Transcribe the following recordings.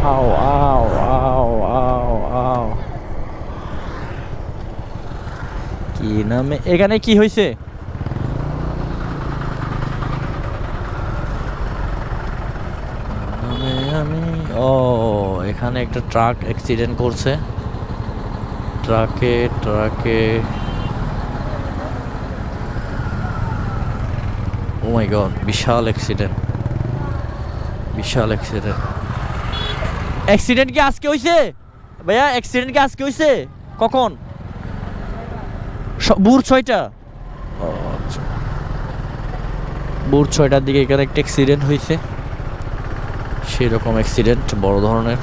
আও আও আও আও আও কি নামে এখানে কি হয়েছে? আমি ও এখানে একটা ট্রাক অ্যাক্সিডেন্ট করছে। ট্রাকে ও মাই গড, বিশাল অ্যাক্সিডেন্ট। অ্যাক্সিডেন্ট কি আজকে হইছে ভাইয়া? অ্যাক্সিডেন্ট কি আজকে হইছে? কখন? ভোর 6টা। ও আচ্ছা, ভোর 6টার দিকে এখানে একটা অ্যাক্সিডেন্ট হয়েছে। সেরকম অ্যাক্সিডেন্ট বড় ধরনের।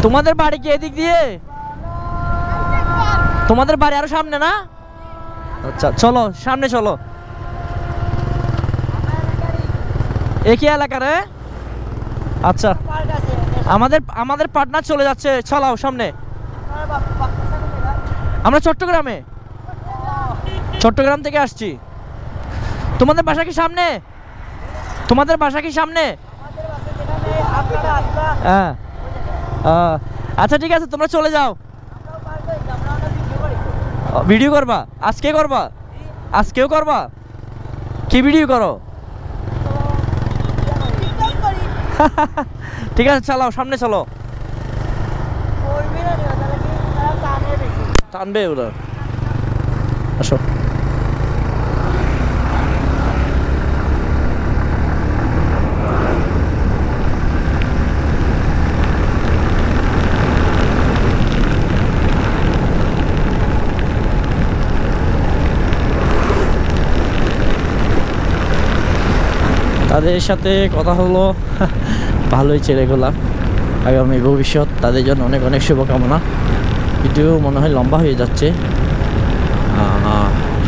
তোমাদের বাড়ি কি এদিক দিয়ে? তোমাদের বাড়ি আরো সামনে না? আচ্ছা চলো সামনে চলো। একই এলাকা রে? আচ্ছা, আমাদের পার্টনার চলে যাচ্ছে, চলাও সামনে। আমরা চট্টগ্রাম থেকে আসছি। তোমাদের বাসা কি সামনে? হ্যাঁ, আচ্ছা ঠিক আছে, তোমরা চলে যাও। ভিডিও করবা? আজকেও করবা? কি ভিডিও করো? ঠিক আছে চালাও, সামনে চলো। টানবে ওরা, আসো। তাদের সাথে কথা হলো, ভালোই ছেলেগুলা। আগামী ভবিষ্যৎ তাদের জন্য অনেক অনেক শুভকামনা। ভিডিও মনে হয় লম্বা হয়ে যাচ্ছে,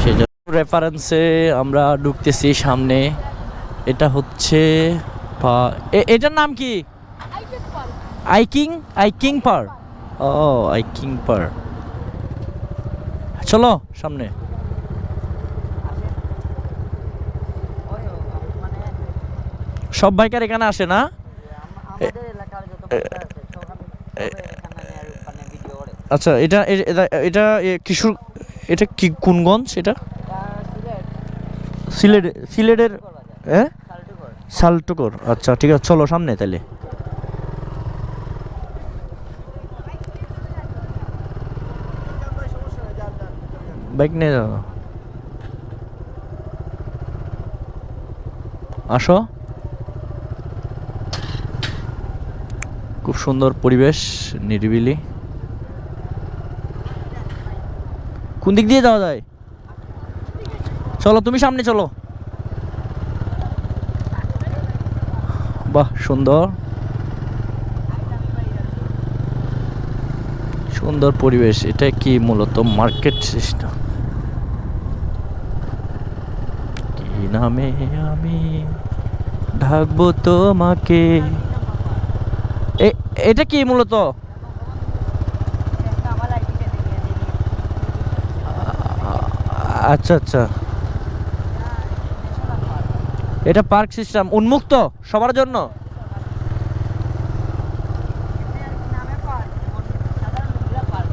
সেই জন্য রেফারেন্সে আমরা ঢুকতেছি সামনে। এটা হচ্ছে এটার নাম কি? আইকিং পার। ও আইকিং পার, চলো সামনে। সব বাইকার এখানে আসে না? আচ্ছা, এটা এটা কিশোর, এটা কি কোনগঞ্জ? এটা সিলেটের। হ্যাঁ, শালটুকর। আচ্ছা ঠিক আছে, চলো সামনে তাহলে। বাইক নিয়ে যাও, আসো। খুব সুন্দর পরিবেশ, নিরিবিলি। কোন দিক দিয়ে যাওয়া যায়? চলো তুমি সামনে চলো। বাহ, সুন্দর পরিবেশ। এটা কি মূলত মার্কেট সিস্টেম? কি নামে আমি ঢাকবো তোমাকে? এটা কি মূলত? আচ্ছা আচ্ছা, এটা পার্ক সিস্টেম, উন্মুক্ত সবার জন্য।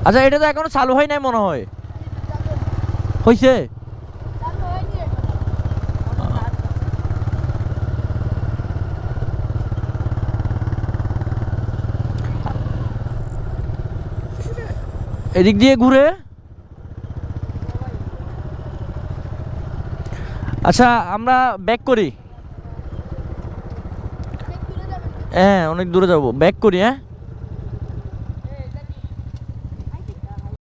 আচ্ছা, এটা তো এখনো চালু হয় নাই মনে হয়। হয়েছে? এদিক দিয়ে ঘুরে। আচ্ছা আমরা ব্যাক করি। হ্যাঁ অনেক দূরে যাবো, ব্যাক করি। হ্যাঁ